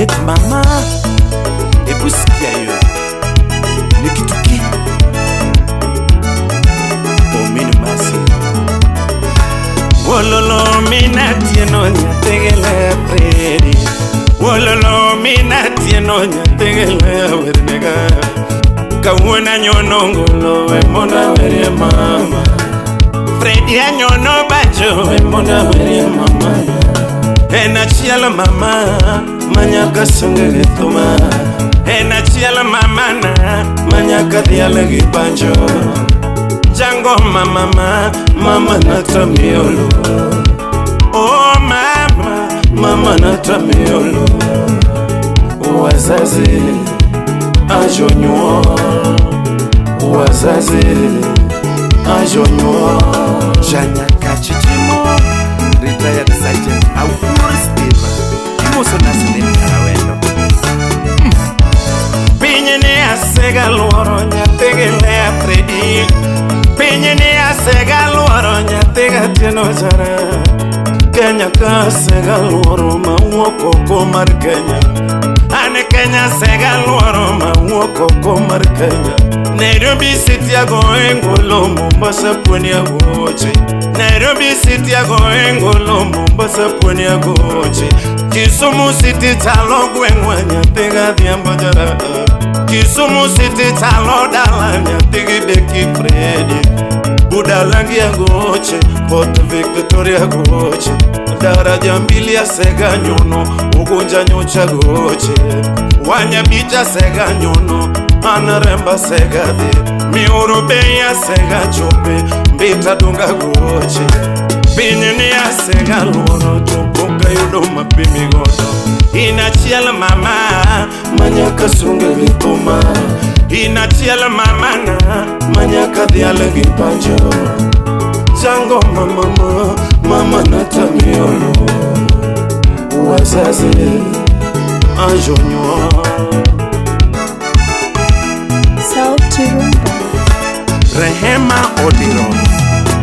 Et mama ebusikia yo nikituki omini masi wololo mina tieno nyategele Freddy wololo mina tieno nyategele wernega kawuna nyonongolo we mona were mama Freddy anyono bajo we mona were mama ena chiala mama manyaka songele toma ena chiala mama na manyaka diala gibanjo jango mama mama natamiolo oh mama natamiolo wazazi ajonyo wazazi ajonyo janyaka chichimo retired sergeant August Steve kimoso nasene karawendo pinyene asega loro nyategele Freddy pinyene asega loro nyatega teno jara Kenya ka asega loro mawoko ko mar Kenya ane Kenya asega loro mawoko ko mar Kenya Nairobi City ago engolo Mombasa pwani agoche Nairobi City ago engolo Mombasa pwani agoche Kisumu City talo gwengwa nyatega dhiambo jara Kisumu City talo dala nyatega Beki Freddy Budalangi agoche Port Victoria agoche Daraja mbili ya sega nyono Ugunja nyocha goche Wanyabicha sega nyono Anaremba sega de Miurube ya sega chope Mbita dunga goche Pinyeni ya sega loro Tupuka yudoma pimi godo Inachiala mama Manyaka sunga vitoma Inachiala mama na Manyaka diala gipanjo Jango mama natamiolo wazazi ajonyo Sauti Rumba Rehema Odiro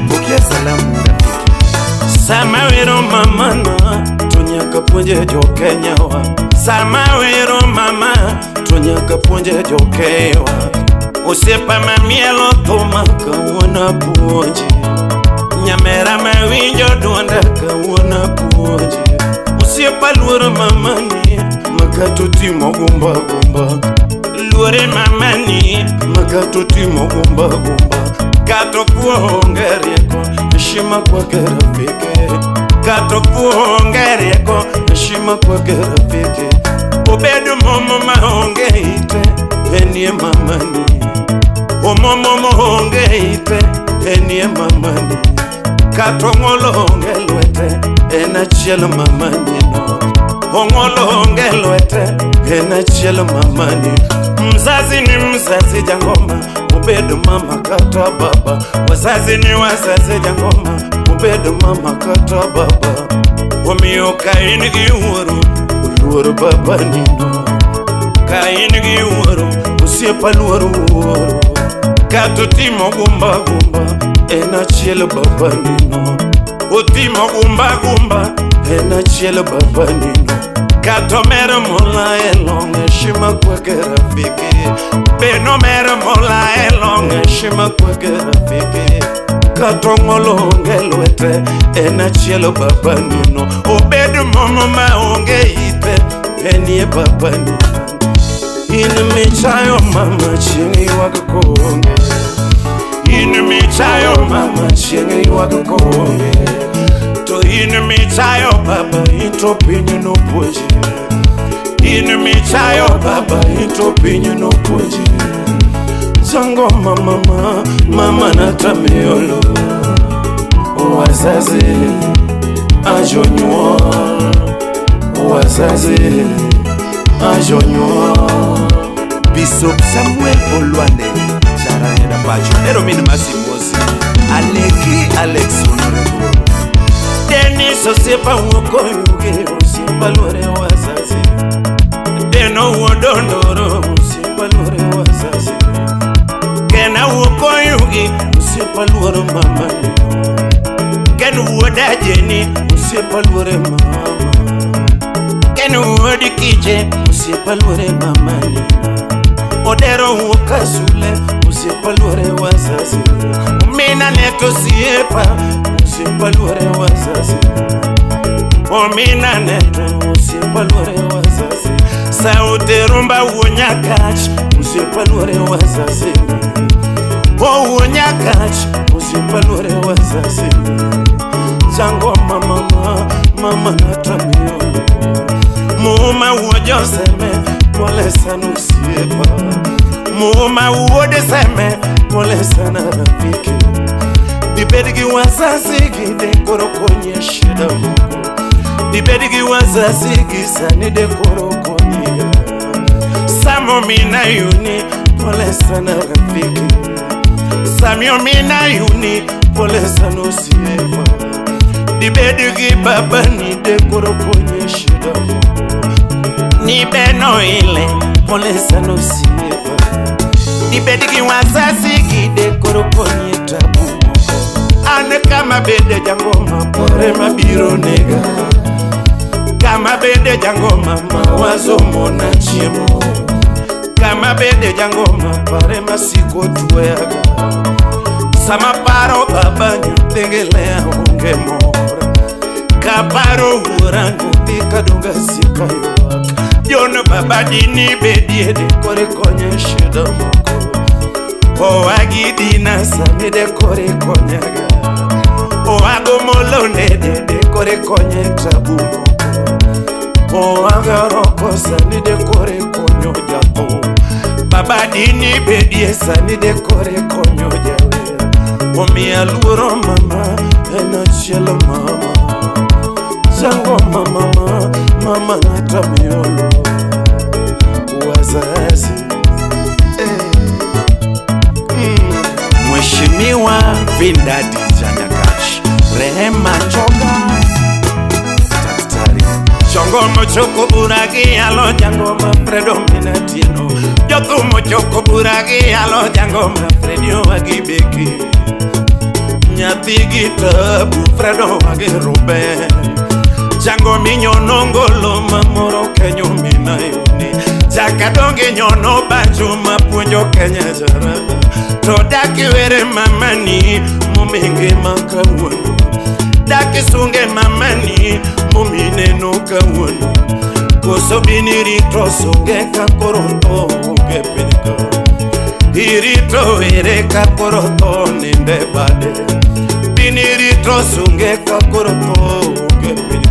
Bukia salamu rafiki Samawiro mama na Tunyaka punje jo Kenya wa Samawiro mama Tunyaka punje jo Kenya wa Usepa mamielo tomaka wana punje Nyamera mawinjo duonda kawona puonje Usiepa luore mamani Makato timo gumba Luore mamani Makato timo gumba Kato kuongerieko Nishima kwa gerafike Kato kuongerieko Nishima kwa gerafike Ubedu momo mahonge ite Enie mamani Omomo mahonge ite Enie mamani Katongolo ngelwete ena chielo mamanino Ongolo ngelwete ena chielo mamani Mzazi ni mzazi jangoma Ubedo mama kata baba Wazazi ni wazazi jangoma Ubedo mama kata baba Wamiyo kaini giwuru Uluuru baba nino Kaini giwuru Usiepa luuru Kato timo gumba Ena chielo baba nino Utimo gumba Ena chielo baba nino Kato mero mola elonge Shima kwa gerafiki Beno mero mola elonge Shima kwa gerafiki Kato ngolo ngelwete Ena chielo baba nino Ubedu momo maonge ite Enie baba nino Ine michayo mama chingi wakakonge Ine michayo mama chingi wakakonge To ine michayo baba into pinyo no poje Ine michayo baba into pinyo no poje Zango mama natamiolo Wazazi ajonyo Wazazi ajonyo Bishop Samuel Olwande Charane na bacho Nero mini masimosi Aleki Alex Honorable Denis Osepa woko yuge Osepa lore wazazi Deno wodondoro Osepa lore wazazi Kena woko yuge Osepa lore mama Kena wodajeni Osepa lore mama Ominu odi kije usiepa luore mamani Odero uoka sule usiepa luore wazazi Omina neto siepa usiepa luore wazazi Omina neto usiepa luore wazazi Saute rumba uonyakach usiepa luore wazazi Uonyakach usiepa luore wazazi Jango mama natamio Muma uojo seme pole sana usiepa Muma uode seme pole sana rafiki Dibedigi wazazi gide koro konye shida muko Dibedigi wazazi gisani de koro konye Samo mina yuni pole sana rafiki Samio mina yuni pole sana usiepa Dibedigi baba ni de koro konye shida muko Ni beno ile pole sana usiepa Dibedigi wazazi gide koro konye tabu Ane kama bede jangoma pore mabiro nega Kama bede jangoma mawazo mona chiemo Kama bede jangoma pare masiko tuweaga Sama paro baba nyutengelea unge mora Kaparo urangu tika dunga sika yuwaka Yono baba dini bedie de kore konye shida moko Oagi dina sami de kore konyaga Oago molone de kore konye tabu moko Oaga roko sani de kore konyo jato Baba dini bedie sani de kore konyo jawe Omi aluro mama ena chelo mama Jango mama natamiolo Wazazi Mheshimiwa Vindadi Janyakash Rehema Choga Daktari Chongo mochoko buragi alo jangoma Fredo Minatieno Jotu mochoko buragi alo jangoma Fredio Agibeki Nyati gitabu Fredo Agiruben Jango minyono ngolo mamoro kenyo minayoni Jakadonge nyono banjo mapunjo kenya jara Todaki were mamani mumenge makawano Daki sunge mamani mumine no kawano Koso biniri sunge kakoroto ungepelika Irito ere kakoroto ninde bade Biniri sunge kakoroto ungepelika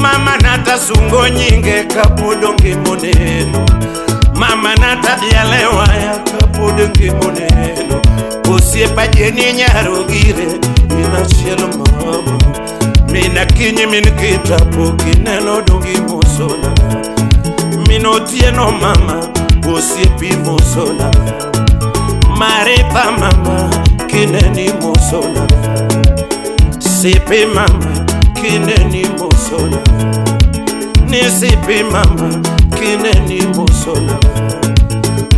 Mama nata sungo nyinge kapudongi moneno Mama nata dialewa ya kapudongi moneno Usiepa jeni nyarugire Mina chielo mama Mina kinyi minikitapo kineno dongi musona Mino tieno mama Usiepi musona Marepa mama kineni musona Sipi mama kineni musona Nisipi mama kineni musona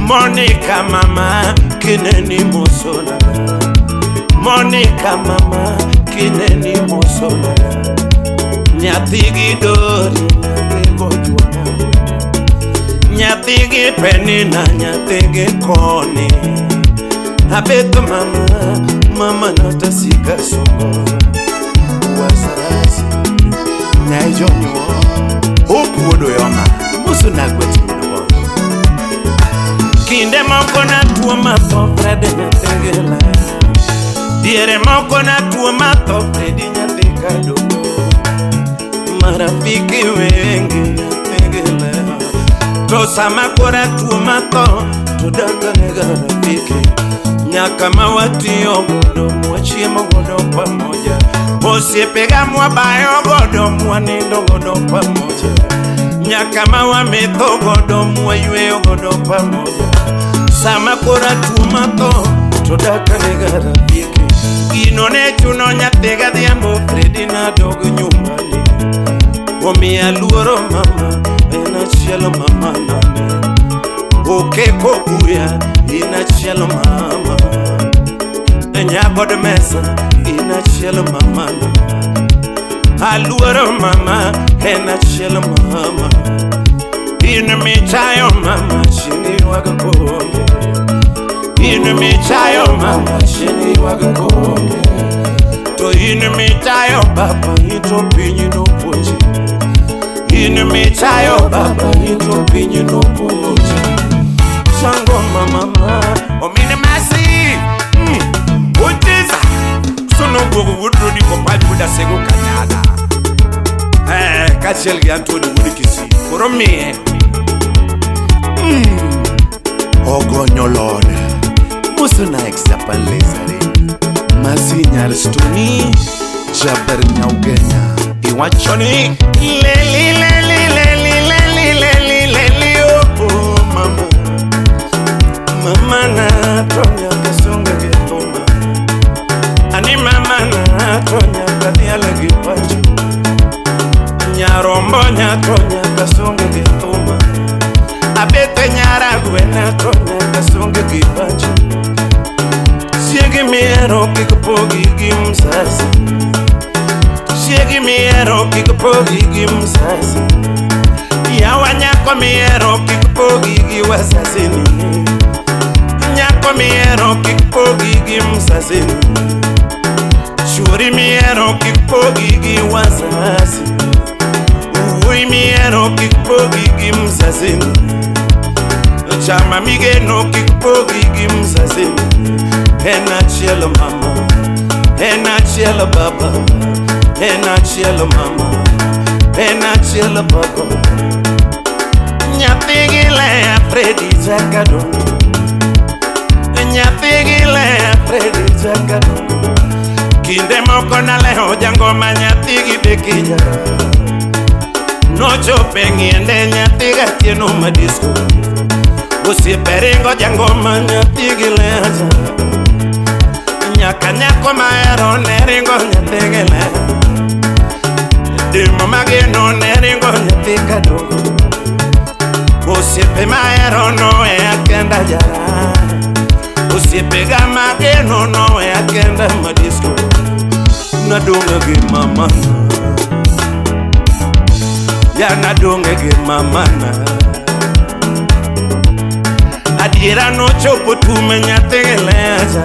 Monica mama kineni musona Monica mama kineni musona Nyatigi dori nyatego juana Nyatigi penina nyatege koni Abeto mama natasika songo Wazazi na ijonyo Hopu wodo yoma Musu nagweti mwono Kinde moko na tuwa mato Frede nyatengela Diere moko na tuwa mato Fredi nyateka dogo Marafiki wengi nyatengela Tosa makora tuwa mato Tudaka nega rafiki Nyaka mawati yogodo Mwachie mogodo pamoja Osipega mwabayo godo mwanindo godo pamoja Nyaka mawa meto godo mwaywe godo pamoja Sama kora tumato Todaka nega rafiki Inone chuno nyatega diambo Fredi na dogo nyumbani Omi aluoro mama Ena chielo mama nane Oke kokuya Ina chielo mama Nyako de mesa Ina chielo mama Aluoro mama en achiel mama. In michayo mama chini waga konge. In michayo mama chini waga konge. To in michayo baba ito pinyi no pochi. In michayo baba ito pinyi no pochi. Shango mama omine masi. Utiza sono gogo wudro di kopadi wuda sego kanyada. Kachel gi Anthony Wudikisi Koromi Ogonyo Lord Musuna exapalezare Masinyal stuni Jaber nyaugenya Iwachoni Leli oh mama Mama na tonya kasunga getoma Ani mama na tonya kadiala gipacho Nyarombo nyatonya kasonge gituma Abete nyara gwena tonya kasonge gipacho Siegi miero kikupogi gimsasi Siegi miero kikupogi gimsasi Yawa nyako miero kikupogi giwasasini Nyako miero kikupogi gimsasini Shuri miero kikupogi giwasasini Uy miero kikupogi gimsasini Chama migeno kikupogi gimsasini Ena chielo mama Ena chielo baba Ena chielo mama Ena chielo baba Nyatigile apredi zakado Nyatigile apredi zakado Kinde moko na leho jangoma nyatigi bekija Nocho pengiende nyatiga tieno madisco Usi peringo jangoma nyatigi leja Nyaka nyako maero neringo nyatigi leja Dimo mageno neringo nyatiga dogo Usi pe maero noe akenda jara Usi pega mageno noe akenda madisco Nadunga gi mamana Ya nadunga gi mamana Adiera no chopo tume nyatigi leja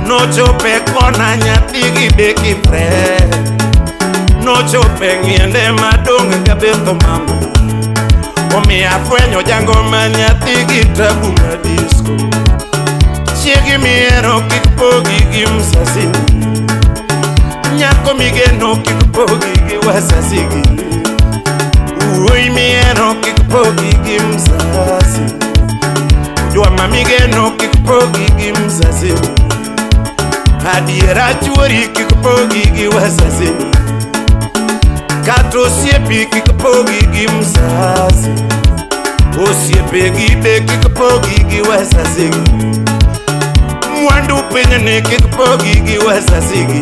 No chope kona nyatigi beki pre No chope ngiende madunga gabeto mama Omi afuenyo jangoma nyatigi tabu madisco Chiegi miero kikupogi gimsasini Nyako migeno kikupogi giwasasigi Uy miero kikupogi gimsasi Jwa mamigeno kikupogi gimsasini Adiera churi kikupogi giwasasini Kato siepi kikupogi gimsasi Osiepe gibe kikupogi giwasasigi Mwandu penyene kikupogi giwasasigi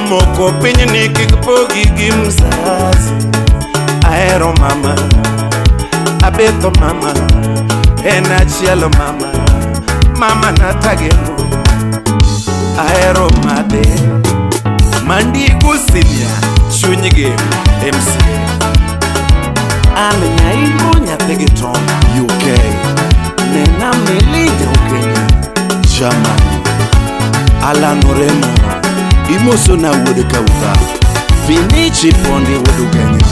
Moko penyene kikupogi gimsasi Aero mama Abeto mama Ena chielo mama Mama natageno Aero made Mandi gusinia Chunyige MC Amenya ingo nyategeton UK Nena melija ukenya Germany Alan Remo Imoso na wude kauta Vinichi pondi wudu genye